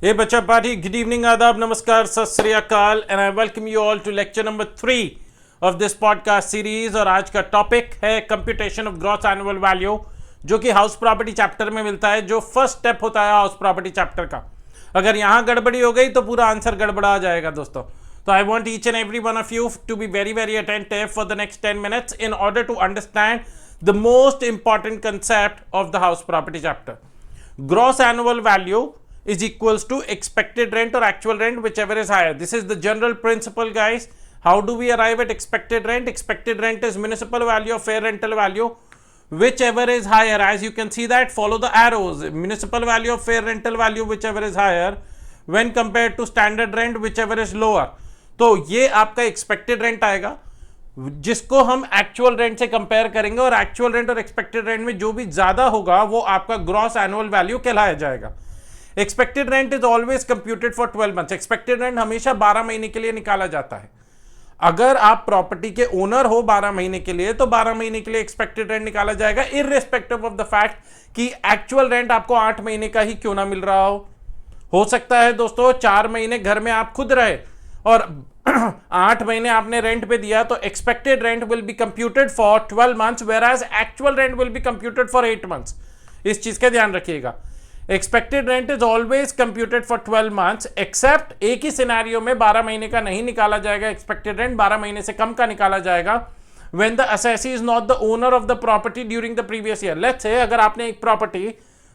Hey बच्चा party, good evening, आदाब, नमस्कार, सत श्री अकाल, and I welcome you all to lecture number 3 of this podcast series। और आज का टॉपिक है computation of gross annual value, जो कि हाउस प्रॉपर्टी चैप्टर में मिलता है, जो फर्स्ट स्टेप होता है हाउस प्रॉपर्टी चैप्टर का। अगर यहाँ गड़बड़ी हो गई तो पूरा आंसर गड़बड़ा जाएगा दोस्तों। तो I want each and every one of you to be very very attentive for the next 10 minutes in order to understand the most important concept of the house property chapter। Gross annual value is equals to expected rent or actual rent, whichever is higher. This is the general principle, guys. How do we arrive at expected rent? Expected rent is municipal value or fair rental value, whichever is higher. As you can see that, follow the arrows. Municipal value or fair rental value, whichever is higher when compared to standard rent, whichever is lower। तो ये आपका expected rent आएगा, जिसको हम actual rent से compare करेंगे, और actual rent और एक्सपेक्टेड रेंट में जो भी ज्यादा होगा वो आपका ग्रॉस एनुअल वैल्यू कहलाया जाएगा। Expected rent is always computed for 12 months। Expected rent हमेशा 12 महीने के लिए निकाला जाता है। अगर आप प्रॉपर्टी के ओनर हो 12 महीने के लिए, तो 12 महीने के लिए एक्सपेक्टेड रेंट निकाला जाएगा, इररिस्पेक्टिव ऑफ द फैक्ट कि एक्चुअल रेंट आपको 8 महीने का ही क्यों ना मिल रहा हो सकता है दोस्तों 4 महीने घर में आप खुद रहे और 8 महीने आपने रेंट पे दिया, तो expected rent will be computed for 12 months, whereas actual rent will be computed for 8 months। इस चीज का ध्यान रखिएगा। Expected rent is always computed for 12 months, except एक ही सिनेरियो में 12 महीने का नहीं निकाला जाएगा एक्सपेक्टेड रेंट, 12 महीने से कम का निकाला जाएगा when the assessee is not the owner of the property during the previous year। Let's say अगर आपने एक प्रॉपर्टी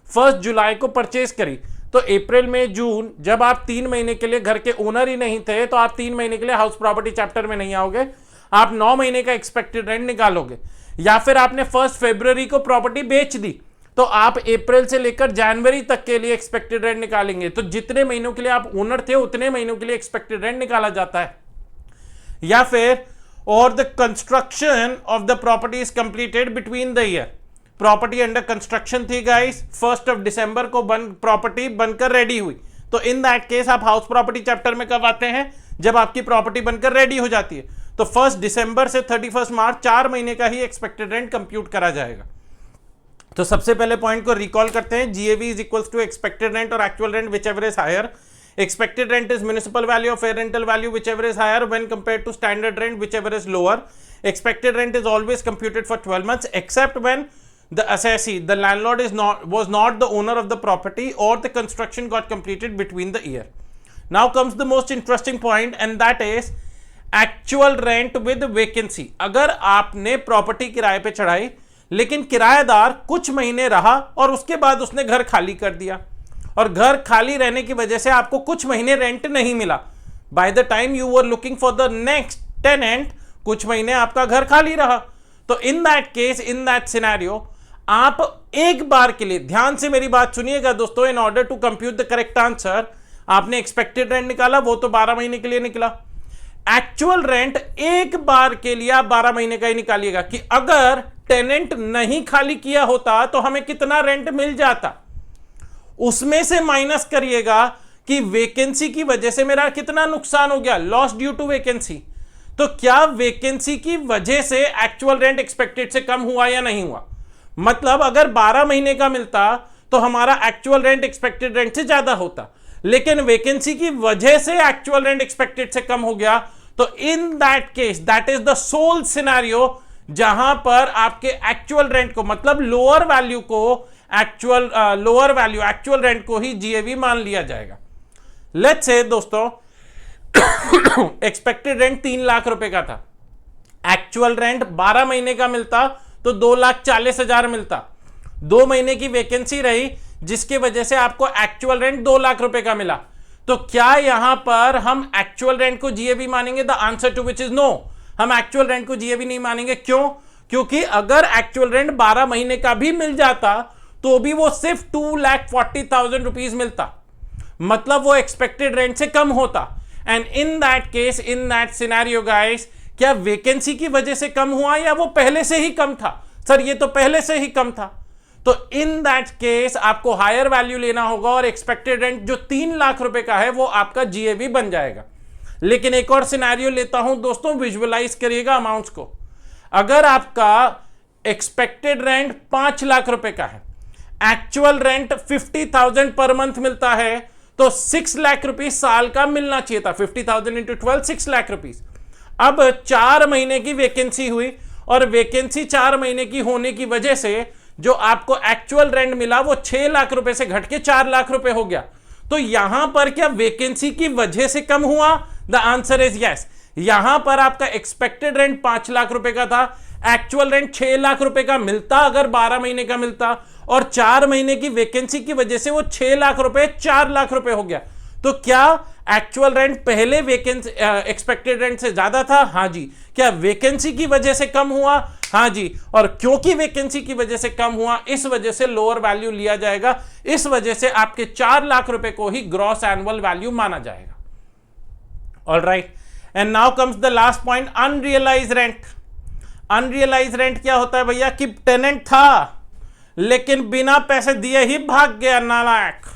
1 जुलाई को परचेज करी, तो अप्रैल में जून जब आप 3 महीने के लिए घर के ओनर ही नहीं थे, तो आप 3 महीने के लिए हाउस प्रॉपर्टी चैप्टर में नहीं आओगे, आप 9 महीने का एक्सपेक्टेड रेंट निकालोगे। या फिर आपने 1 फरवरी को प्रॉपर्टी बेच दी, तो आप अप्रैल से लेकर जनवरी तक के लिए एक्सपेक्टेड रेंट निकालेंगे। तो जितने महीनों के लिए आप ओनर थे उतने महीनों के लिए एक्सपेक्टेड रेंट निकाला जाता है। या फिर और the construction of the property is completed between the year. Property under construction थी गाइस, 1 दिसंबर को प्रॉपर्टी बनकर रेडी हुई, तो इन दैट केस आप हाउस प्रॉपर्टी चैप्टर में कब आते हैं? जब आपकी प्रॉपर्टी बनकर रेडी हो जाती है। तो 1 दिसंबर से 31 मार्च 4 महीने का ही एक्सपेक्टेड रेंट कंप्यूट करा जाएगा। तो सबसे पहले पॉइंट को रिकॉल करते हैं। GAV is equals to expected rent और actual rent whichever is higher. Expected rent is municipal value of fair rental value whichever is higher when compared to standard rent whichever is lower. Expected rent is always computed for 12 months except when the assessee, the landlord was not the owner of the property or the construction got completed between the year। Now comes the most interesting point, and that is actual rent with vacancy। अगर आपने property किराए पे चढ़ाई, लेकिन किराएदार कुछ महीने रहा और उसके बाद उसने घर खाली कर दिया, और घर खाली रहने की वजह से आपको कुछ महीने रेंट नहीं मिला। By the time you were looking for the next tenant, कुछ महीने आपका घर खाली रहा। तो in that case, in that scenario, आप एक बार के लिए, ध्यान से मेरी बात सुनिएगा दोस्तों, in order to compute the correct answer, आपने एक्सपेक्टेड रेंट निकाला, वो तो 12 महीने के लिए निकला। एक्चुअल रेंट एक बार के लिए आप 12 महीने का ही निकालिएगा कि अगर टेनेंट नहीं खाली किया होता तो हमें कितना रेंट मिल जाता, उसमें से माइनस करिएगा कि वेकेंसी की वजह से मेरा कितना नुकसान हो गया, लॉस ड्यू टू वेकेंसी। तो क्या वेकेंसी की वजह से एक्चुअल रेंट एक्सपेक्टेड से कम हुआ या नहीं हुआ? मतलब अगर 12 महीने का मिलता तो हमारा एक्चुअल रेंट एक्सपेक्टेड रेंट से ज्यादा होता, लेकिन वेकेंसी की वजह से एक्चुअल रेंट एक्सपेक्टेड से कम हो गया। तो in that case, that is the sole scenario जहां पर आपके एक्चुअल रेंट को, मतलब लोअर वैल्यू को एक्चुअल रेंट को ही जीएवी मान लिया जाएगा। लेट्स से दोस्तों एक्सपेक्टेड रेंट 3 लाख रुपए का था, एक्चुअल रेंट 12 महीने का मिलता तो 2,40,000 मिलता। 2 महीने की वैकेंसी रही जिसकी वजह से आपको एक्चुअल रेंट 2 लाख रुपए का मिला। तो क्या यहां पर हम एक्चुअल रेंट को जीएवी मानेंगे? The answer to which is no. हम एक्चुअल रेंट को जीएवी नहीं मानेंगे। क्यों? क्योंकि अगर एक्चुअल रेंट 12 महीने का भी मिल जाता तो भी वो सिर्फ 2,40,000 रुपीज मिलता, मतलब वो एक्सपेक्टेड रेंट से कम होता। And in that case, in that scenario guys, क्या वेकेंसी की वजह से कम हुआ या वो पहले से ही कम था? सर ये तो पहले से ही कम था। तो इन दैट केस आपको हायर वैल्यू लेना होगा और एक्सपेक्टेड रेंट जो 3 लाख रुपए का है वो आपका जीएवी बन जाएगा। लेकिन एक और सिनेरियो लेता हूं दोस्तों, विजुअलाइज करिएगा अमाउंट्स को। अगर आपका एक्सपेक्टेड रेंट 5 लाख रुपए का है, एक्चुअल रेंट 50,000 पर मंथ मिलता है, तो 6 लाख रुपीज साल का मिलना चाहिए था। 50,000 इंटू 12, 6 लाख रुपीज। अब 4 महीने की वैकेंसी हुई और वैकेंसी 4 महीने की होने की वजह से जो आपको एक्चुअल रेंट मिला वो 6 लाख रुपए से घट के 4 लाख रुपए हो गया। तो यहां पर क्या वैकेंसी की वजह से कम हुआ? The answer is yes. यहां पर आपका एक्सपेक्टेड रेंट 5 लाख रुपए का था, एक्चुअल रेंट 6 लाख रुपए का मिलता अगर 12 महीने का मिलता, और 4 महीने की वैकेंसी की वजह से वो 6 लाख रुपए 4 लाख रुपए हो गया। तो क्या एक्चुअल रेंट पहले वैकेंसी एक्सपेक्टेड रेंट से ज्यादा था? हाँ जी। क्या वैकेंसी की वजह से कम हुआ? हाँ जी। और क्योंकि वैकेंसी की वजह से कम हुआ, इस वजह से लोअर वैल्यू लिया जाएगा। इस वजह से आपके 4 लाख रुपए को ही ग्रॉस एनुअल वैल्यू माना जाएगा। Alright, and now comes the last point, unrealise rent. Unrealise rent क्या होता है भैया? कि टेनेंट था लेकिन बिना पैसे दिए ही भाग गया, नालायक।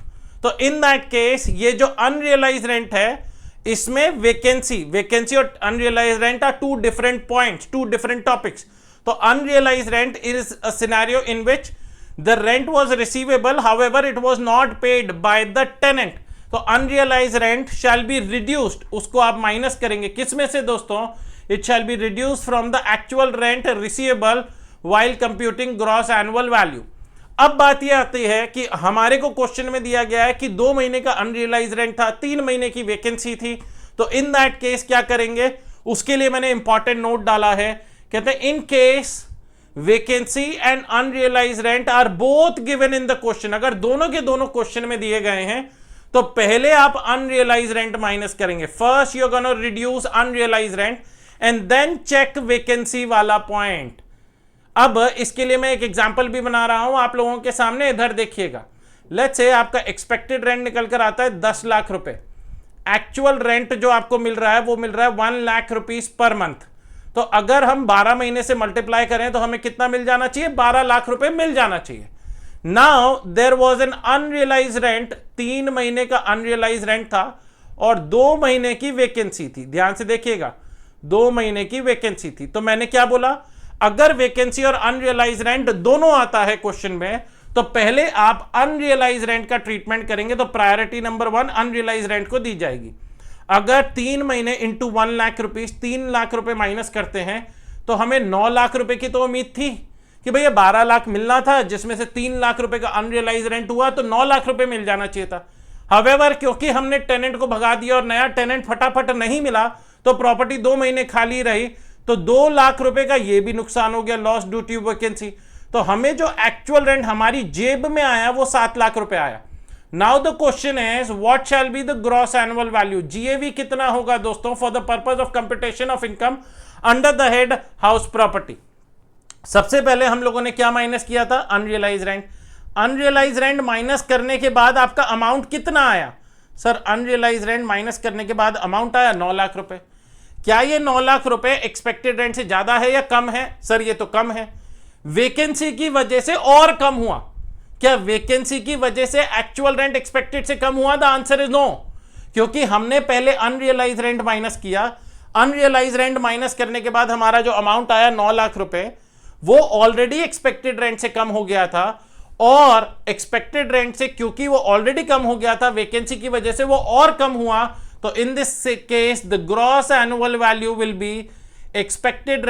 तो इन दैट केस ये जो अनरियलाइज रेंट है, इसमें वैकेंसी और unrealised rent are 2 different points, 2 different topics. तो unrealised rent is a scenario in which the rent was receivable, however it was not paid by the tenant. तो unrealised rent shall be reduced, उसको आप minus करेंगे किस में से दोस्तों? It shall be reduced from the actual rent receivable while computing gross annual value. अब बात यह आती है कि हमारे को क्वेश्चन में दिया गया है कि 2 महीने का अनरियलाइज रेंट था, 3 महीने की वैकेंसी थी। तो इन दैट केस क्या करेंगे? उसके लिए मैंने इंपॉर्टेंट नोट डाला है, कहते हैं in case vacancy and unrealised rent are both given in the question. अगर दोनों के दोनों क्वेश्चन में दिए गए हैं तो पहले आप अनरियलाइज रेंट माइनस करेंगे। First you are gonna reduce unrealised rent and then check vacancy वाला पॉइंट। अब इसके लिए मैं एक एग्जांपल भी बना रहा हूं आप लोगों के सामने, इधर देखिएगा। लेट्स से आपका एक्सपेक्टेड रेंट निकल कर आता है 10 लाख रुपए, एक्चुअल रेंट जो आपको मिल रहा है वो मिल रहा है 1 लाख रुपीस पर मंथ। तो अगर हम 12 महीने से मल्टीप्लाई करें तो हमें कितना मिल जाना चाहिए? 12 लाख रुपए मिल जाना चाहिए। Now there was an unrealised rent, 3 महीने का अनरियलाइज रेंट था और 2 महीने की वैकेंसी थी। ध्यान से देखिएगा, 2 महीने की वैकेंसी थी। तो मैंने क्या बोला? अगर वैकेंसी और अनरियलाइज रेंट दोनों आता है क्वेश्चन में तो पहले आप अनरियलाइज रेंट का ट्रीटमेंट करेंगे। तो प्रायोरिटी नंबर 1 अनरियलाइज रेंट को दी जाएगी। अगर 3 महीने इंटू 1 लाख रुपीस, 3 लाख रुपए माइनस करते हैं तो हमें 9 लाख रुपए की तो उम्मीद थी कि भैया 12 लाख मिलना था, जिसमें से 3 लाख रुपए का अनरियलाइज रेंट हुआ तो 9 लाख रुपए मिल जाना चाहिए था। हावेवर क्योंकि हमने टेनेंट को भगा दिया और नया टेनेंट फटाफट नहीं मिला तो प्रॉपर्टी 2 महीने खाली रही, तो 2 लाख रुपए का ये भी नुकसान हो गया, लॉस ड्यू टू वैकेंसी। तो हमें जो एक्चुअल रेंट हमारी जेब में आया वो 7 लाख रुपए आया। Now the question is what shall be the gross annual value? GAV कितना होगा दोस्तों for the purpose of computation of income under the head house property? सबसे पहले हम लोगों ने क्या माइनस किया था? Unrealise rent. Unrealise rent minus करने के बाद आपका अमाउंट कितना आया? सर अनरियलाइज रेंट माइनस करने के बाद अमाउंट आया 9 लाख रुपए। क्या ये 9 लाख रुपए एक्सपेक्टेड रेंट से ज्यादा है या कम है? सर ये तो कम है। वैकेंसी की वजह से और कम हुआ। क्या वैकेंसी की वजह से एक्चुअल रेंट एक्सपेक्टेड से कम हुआ? द आंसर इज नो, क्योंकि हमने पहले अनरियलाइज रेंट माइनस किया। अनरियलाइज रेंट माइनस करने के बाद हमारा जो अमाउंट आया 9 लाख रुपए वो ऑलरेडी एक्सपेक्टेड रेंट से कम हो गया था, और एक्सपेक्टेड रेंट से क्योंकि वो ऑलरेडी कम हो गया था वैकेंसी की वजह से वो और कम हुआ। तो in this case the gross annual value will be expected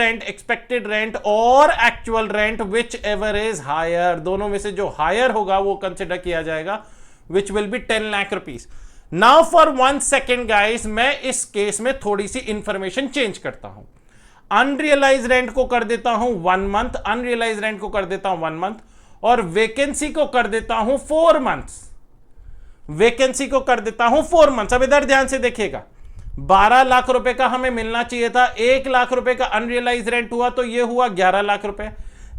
rent और actual rent whichever is higher. दोनों में से जो हायर होगा वो कंसिडर किया जाएगा, which will be 10 lakh rupees. Now for 1 second guys, मैं इस केस में थोड़ी सी इंफॉर्मेशन चेंज करता हूं। अनरियलाइज रेंट को कर देता हूं 1 मंथ, अनरियलाइज रेंट को कर देता हूं 1 मंथ, और वैकेंसी को कर देता हूं 4 मंथ्स। वैकेंसी को कर देता हूं 4 मंथ्स। अब इधर ध्यान से देखिएगा, 12 लाख रुपए का हमें मिलना चाहिए था, 1 लाख रुपए का अनरियलाइज रेंट हुआ तो ये हुआ 11 लाख रुपए।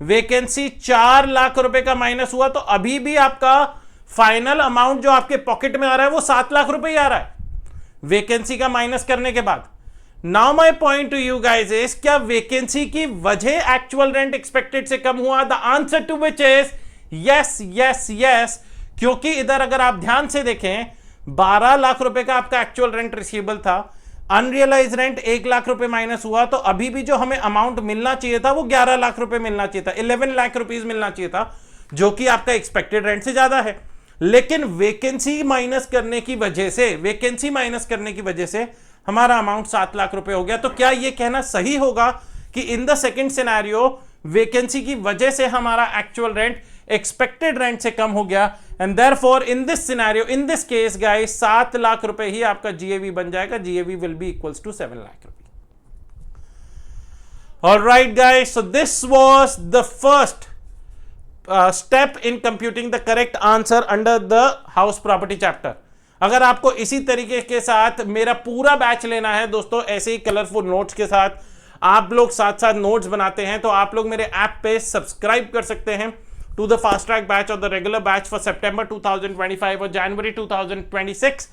वैकेंसी 4 लाख रुपए का माइनस हुआ तो अभी भी आपका फाइनल अमाउंट जो आपके पॉकेट में आ रहा है वो 7 लाख रुपए ही आ रहा है वैकेंसी का माइनस करने के बाद। Now my point to you guys is, क्या वैकेंसी की वजह एक्चुअल रेंट एक्सपेक्टेड से कम हुआ? The answer to which is yes yes yes, क्योंकि इधर अगर आप ध्यान से देखें 12 लाख रुपए का आपका एक्चुअल रेंट रिसीवेबल था, अनरियलाइज रेंट 1 लाख रुपए माइनस हुआ तो अभी भी जो हमें अमाउंट मिलना चाहिए था वो 11 लाख रुपए मिलना चाहिए था, 11 लाख रुपीस मिलना चाहिए था, जो कि आपका एक्सपेक्टेड रेंट से ज्यादा है। लेकिन वैकेंसी माइनस करने की वजह से हमारा अमाउंट 7 लाख रुपए हो गया। तो क्या यह कहना सही होगा कि in the second scenario vacancy की वजह से हमारा एक्चुअल रेंट एक्सपेक्टेड रेंट से कम हो गया, and therefore in this scenario, in this case guys, 7 lakh रुपए ही आपका जीएवी बन जाएगा। GAV will be equals to 7 lakh रुपए। Alright guys, so this was the first step in computing the correct answer under the house property chapter. अगर आपको इसी तरीके के साथ मेरा पूरा बैच लेना है दोस्तों, ऐसे ही कलरफुल नोट्स के साथ, आप लोग साथ साथ नोट्स बनाते हैं, तो आप लोग मेरे ऐप पे सब्सक्राइब कर सकते हैं to the fast track batch और द रेगुलर बैच फॉर सितंबर 2025 और जनवरी 2026।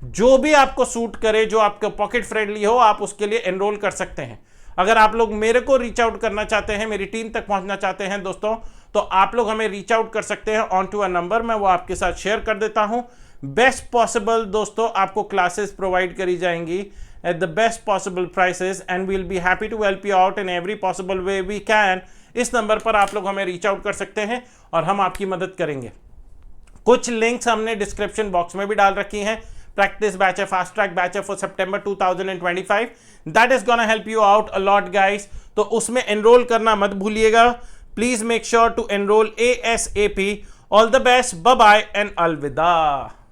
जो भी आपको सूट करे, जो आपको पॉकेट फ्रेंडली हो, आप उसके लिए एनरोल कर सकते हैं। अगर आप लोग मेरे को रीच आउट करना चाहते हैं, मेरी टीम तक पहुंचना चाहते हैं दोस्तों, तो आप लोग हमें रीच आउट कर सकते हैं ऑन टू अ नंबर। मैं वो आपके साथ शेयर कर देता हूं। बेस्ट पॉसिबल दोस्तों आपको क्लासेस प्रोवाइड करी जाएंगी at the best possible prices, and we will be happy to help you out in every possible way we can. इस नंबर पर आप लोग हमें रीच आउट कर सकते हैं और हम आपकी मदद करेंगे। कुछ लिंक्स हमने डिस्क्रिप्शन बॉक्स में भी डाल रखी हैं। प्रैक्टिस बैच है, फास्ट ट्रैक बैच है फॉर सितंबर 2025, that is gonna help you out a lot guys. तो उसमें एनरोल करना मत भूलिएगा। Please make sure to enroll ASAP। All the best, bye bye and अलविदा।